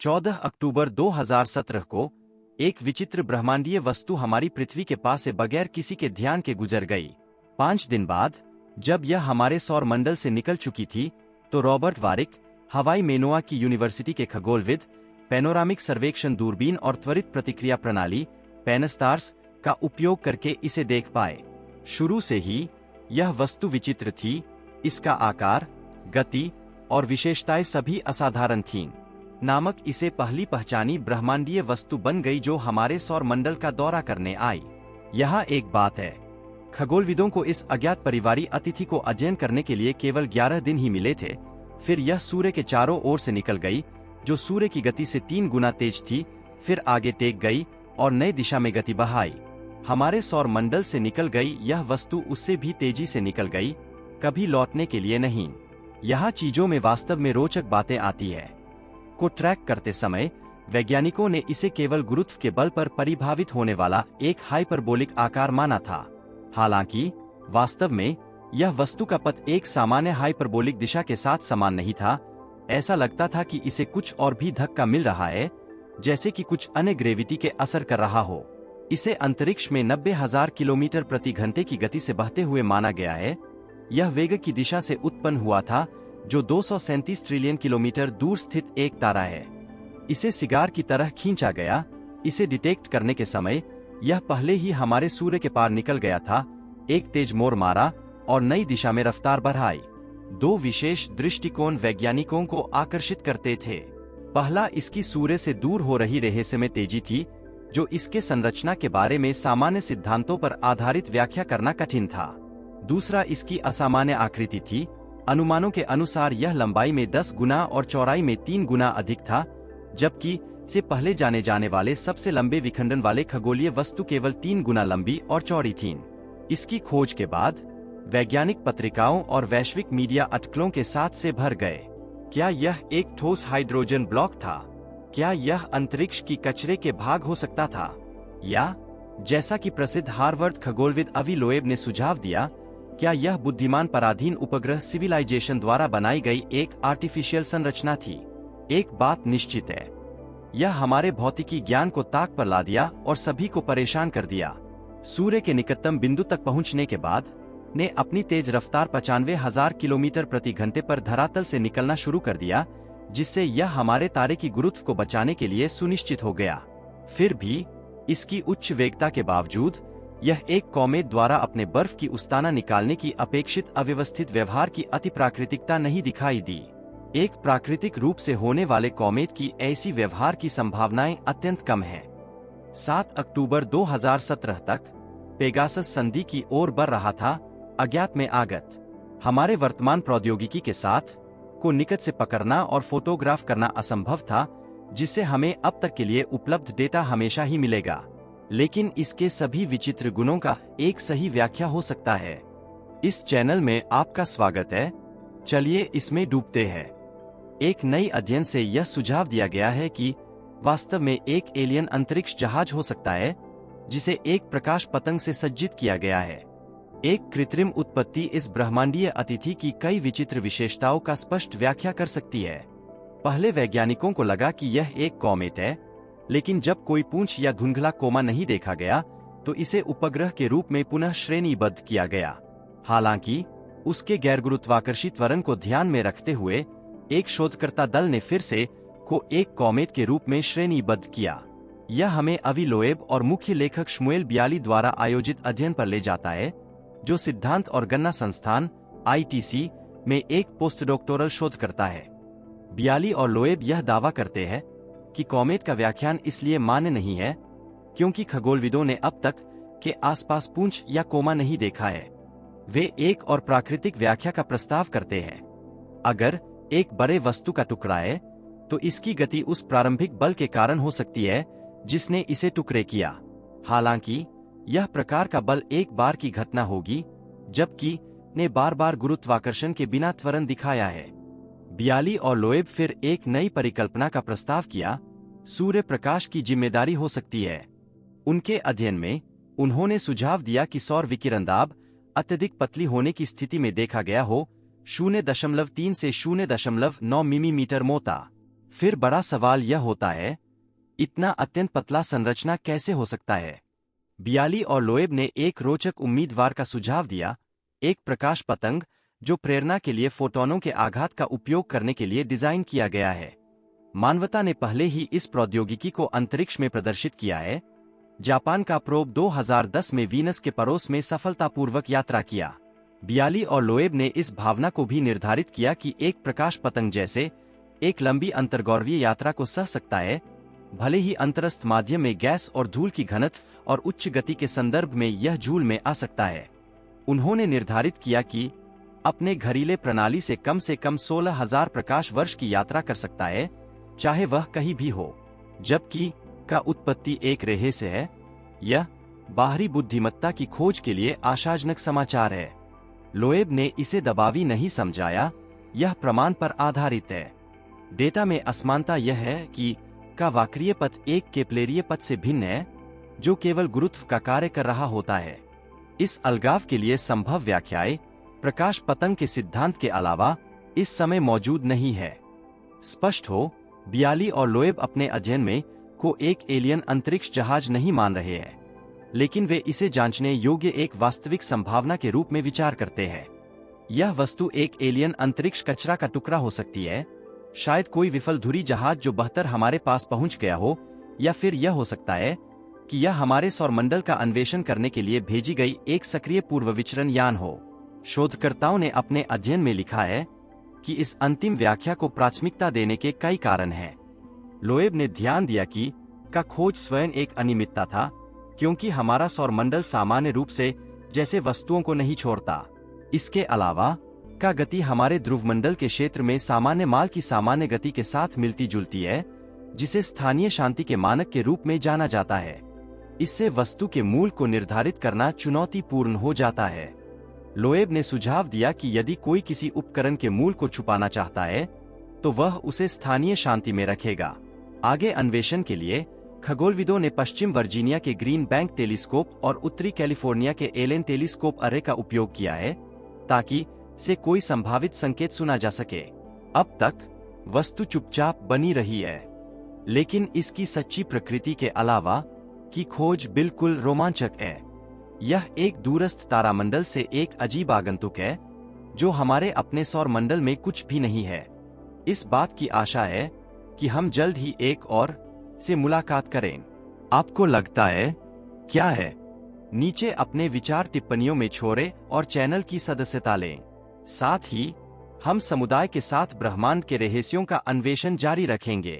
14 अक्टूबर 2017 को एक विचित्र ब्रह्मांडीय वस्तु हमारी पृथ्वी के पास से बगैर किसी के ध्यान के गुजर गई। 5 दिन बाद जब यह हमारे सौर मंडल से निकल चुकी थी तो रॉबर्ट वारिक, हवाई मेनोआ की यूनिवर्सिटी के खगोलविद, पैनोरामिक सर्वेक्षण दूरबीन और त्वरित प्रतिक्रिया प्रणाली पैनस्टार्स का उपयोग करके इसे देख पाए। शुरू से ही यह वस्तु विचित्र थी। इसका आकार, गति और विशेषताएं सभी असाधारण थीं। नामक इसे पहली पहचानी ब्रह्मांडीय वस्तु बन गई जो हमारे सौर मंडल का दौरा करने आई। यहाँ एक बात है, खगोलविदों को इस अज्ञात परिवारी अतिथि को अध्ययन करने के लिए केवल 11 दिन ही मिले थे। फिर यह सूर्य के चारों ओर से निकल गई, जो सूर्य की गति से 3 गुना तेज थी। फिर आगे टेक गई और नई दिशा में गति बढ़ाई। हमारे सौर मंडल से निकल गई यह वस्तु उससे भी तेजी से निकल गई, कभी लौटने के लिए नहीं। यहाँ चीजों में वास्तव में रोचक बातें आती है। को ट्रैक करते समय वैज्ञानिकों ने इसे केवल गुरुत्व के बल पर परिभावित होने वाला एक हाइपरबोलिक आकार माना था। हालांकि वास्तव में यह वस्तु का पथ एक सामान्य हाइपरबोलिक दिशा के साथ समान नहीं था। ऐसा लगता था कि इसे कुछ और भी धक्का मिल रहा है, जैसे कि कुछ अन्य ग्रेविटी के असर कर रहा हो। इसे अंतरिक्ष में 90,000 किलोमीटर प्रति घंटे की गति से बहते हुए माना गया है। यह वेग की दिशा से उत्पन्न हुआ था, जो 237 ट्रिलियन किलोमीटर दूर स्थित एक तारा है। इसे सिगार की तरह खींचा गया। इसे डिटेक्ट करने के समय यह पहले ही हमारे सूर्य के पार निकल गया था, एक तेज मोड़ मारा और नई दिशा में रफ्तार बढ़ाई। 2 विशेष दृष्टिकोण वैज्ञानिकों को आकर्षित करते थे। पहला, इसकी सूर्य से दूर हो रही रहस्यमय तेजी थी, जो इसके संरचना के बारे में सामान्य सिद्धांतों पर आधारित व्याख्या करना कठिन था। दूसरा, इसकी असामान्य आकृति थी। अनुमानों के अनुसार यह लंबाई में 10 गुना और चौड़ाई में 3 गुना अधिक था, जबकि से पहले जाने जाने वाले सबसे लंबे विखंडन वाले खगोलीय वस्तु केवल 3 गुना लंबी और चौड़ी थीं। इसकी खोज के बाद वैज्ञानिक पत्रिकाओं और वैश्विक मीडिया अटकलों के साथ से भर गए। क्या यह एक ठोस हाइड्रोजन ब्लॉक था? क्या यह अंतरिक्ष की कचरे के भाग हो सकता था? या जैसा कि प्रसिद्ध हार्वर्ड खगोलविद अवी लोएब ने सुझाव दिया, क्या यह बुद्धिमान पराधीन उपग्रह सिविलाइजेशन द्वारा बनाई गई एक आर्टिफिशियल संरचना थी? एक बात निश्चित है, यह हमारे भौतिकी ज्ञान को ताक पर ला दिया और सभी को परेशान कर दिया। सूर्य के निकटतम बिंदु तक पहुंचने के बाद ने अपनी तेज रफ्तार 95,000 किलोमीटर प्रति घंटे पर धरातल से निकलना शुरू कर दिया, जिससे यह हमारे तारे की गुरुत्व को बचाने के लिए सुनिश्चित हो गया। फिर भी इसकी उच्च वेगता के बावजूद यह एक कॉमेट द्वारा अपने बर्फ की उस्ताना निकालने की अपेक्षित अव्यवस्थित व्यवहार की अति प्राकृतिकता नहीं दिखाई दी। एक प्राकृतिक रूप से होने वाले कॉमेट की ऐसी व्यवहार की संभावनाएं अत्यंत कम है। 7 अक्टूबर 2017 तक पेगासस संधि की ओर बढ़ रहा था। अज्ञात में आगत हमारे वर्तमान प्रौद्योगिकी के साथ को निकट से पकड़ना और फोटोग्राफ करना असंभव था, जिससे हमें अब तक के लिए उपलब्ध डेटा हमेशा ही मिलेगा। लेकिन इसके सभी विचित्र गुणों का एक सही व्याख्या हो सकता है। इस चैनल में आपका स्वागत है। चलिए इसमें डूबते हैं। एक नई अध्ययन से यह सुझाव दिया गया है कि वास्तव में एक एलियन अंतरिक्ष जहाज हो सकता है, जिसे एक प्रकाश पतंग से सज्जित किया गया है। एक कृत्रिम उत्पत्ति इस ब्रह्मांडीय अतिथि की कई विचित्र विशेषताओं का स्पष्ट व्याख्या कर सकती है। पहले वैज्ञानिकों को लगा कि यह एक कॉमेट है, लेकिन जब कोई पूंछ या धुंधला कोमा नहीं देखा गया तो इसे उपग्रह के रूप में पुनः श्रेणीबद्ध किया गया। हालांकि उसके गैरगुरुत्वाकर्षी त्वरण को ध्यान में रखते हुए एक शोधकर्ता दल ने फिर से को एक कॉमेट के रूप में श्रेणीबद्ध किया। यह हमें अवी लोएब और मुख्य लेखक श्मुएल बियाली द्वारा आयोजित अध्ययन पर ले जाता है, जो सिद्धांत और गणना संस्थान ITC में एक पोस्टडॉक्टोरल शोध करता है। बियाली और लोएब यह दावा करते हैं कि कॉमेट का व्याख्यान इसलिए मान्य नहीं है क्योंकि खगोलविदों ने अब तक के आसपास पूंछ या कोमा नहीं देखा है। वे एक और प्राकृतिक व्याख्या का प्रस्ताव करते हैं। अगर एक बड़े वस्तु का टुकड़ा है तो इसकी गति उस प्रारंभिक बल के कारण हो सकती है जिसने इसे टुकड़े किया। हालांकि यह प्रकार का बल एक बार की घटना होगी, जबकि ने बार बार गुरुत्वाकर्षण के बिना त्वरण दिखाया है। बियाली और लोएब फिर एक नई परिकल्पना का प्रस्ताव किया, सूर्य प्रकाश की जिम्मेदारी हो सकती है। उनके अध्ययन में उन्होंने सुझाव दिया कि सौर विकिरण दाब अत्यधिक पतली होने की स्थिति में देखा गया हो, 0.3 से 0.9 मिलीमीटर मोटा। फिर बड़ा सवाल यह होता है, इतना अत्यंत पतला संरचना कैसे हो सकता है? बियाली और लोएब ने एक रोचक उम्मीदवार का सुझाव दिया, एक प्रकाश पतंग जो प्रेरणा के लिए फोटोनों के आघात का उपयोग करने के लिए डिजाइन किया गया है। मानवता ने पहले ही इस प्रौद्योगिकी को अंतरिक्ष में प्रदर्शित किया है। जापान का प्रोब 2010 में वीनस के पड़ोस में सफलतापूर्वक यात्रा किया। बियाली और लोएब ने इस भावना को भी निर्धारित किया कि एक प्रकाश पतंग जैसे एक लंबी अंतर्गौरवीय यात्रा को सह सकता है, भले ही अंतरस्थ माध्यम में गैस और धूल की घनत्व और उच्च गति के संदर्भ में यह झूल में आ सकता है। उन्होंने निर्धारित किया कि अपने घरीले प्रणाली से कम 16,000 प्रकाश वर्ष की यात्रा कर सकता है, चाहे वह कहीं भी हो। जबकि का उत्पत्ति एक रेहे से है, यह बाहरी बुद्धिमत्ता की खोज के लिए आशाजनक समाचार है। लोएब ने इसे दबावी नहीं समझाया, यह प्रमाण पर आधारित है। डेटा में असमानता यह है कि का वक्रीय पथ एक केपलेरीय पथ से भिन्न है, जो केवल गुरुत्व का कार्य कर रहा होता है। इस अलगाव के लिए संभव व्याख्याएं प्रकाश पतंग के सिद्धांत के अलावा इस समय मौजूद नहीं है। स्पष्ट हो, बियाली और लोएब अपने अध्ययन में को एक एलियन अंतरिक्ष जहाज नहीं मान रहे हैं, लेकिन वे इसे जांचने योग्य एक वास्तविक संभावना के रूप में विचार करते हैं। यह वस्तु एक एलियन अंतरिक्ष कचरा का टुकड़ा हो सकती है, शायद कोई विफल धुरी जहाज जो बहतर हमारे पास पहुंच गया हो, या फिर यह हो सकता है कि यह हमारे सौरमंडल का अन्वेषण करने के लिए भेजी गई एक सक्रिय पूर्व विचरण यान हो। शोधकर्ताओं ने अपने अध्ययन में लिखा है कि इस अंतिम व्याख्या को प्राथमिकता देने के कई कारण हैं। लोएब ने ध्यान दिया कि का खोज स्वयं एक अनियमितता था, क्योंकि हमारा सौरमंडल सामान्य रूप से जैसे वस्तुओं को नहीं छोड़ता। इसके अलावा का गति हमारे ध्रुवमंडल के क्षेत्र में सामान्य माल की सामान्य गति के साथ मिलती जुलती है, जिसे स्थानीय शांति के मानक के रूप में जाना जाता है। इससे वस्तु के मूल को निर्धारित करना चुनौतीपूर्ण हो जाता है। लोएब ने सुझाव दिया कि यदि कोई किसी उपकरण के मूल को छुपाना चाहता है, तो वह उसे स्थानीय शांति में रखेगा। आगे अन्वेषण के लिए खगोलविदों ने पश्चिम वर्जीनिया के ग्रीन बैंक टेलीस्कोप और उत्तरी कैलिफोर्निया के एलेन टेलीस्कोप अर्रे का उपयोग किया है, ताकि से कोई संभावित संकेत सुना जा सके। अब तक वस्तु चुपचाप बनी रही है, लेकिन इसकी सच्ची प्रकृति के अलावा की खोज बिल्कुल रोमांचक है। यह एक दूरस्थ तारामंडल से एक अजीब आगंतुक है, जो हमारे अपने सौरमंडल में कुछ भी नहीं है। इस बात की आशा है कि हम जल्द ही एक और से मुलाकात करें। आपको लगता है क्या है? नीचे अपने विचार टिप्पणियों में छोड़ें और चैनल की सदस्यता लें। साथ ही हम समुदाय के साथ ब्रह्मांड के रहस्यों का अन्वेषण जारी रखेंगे।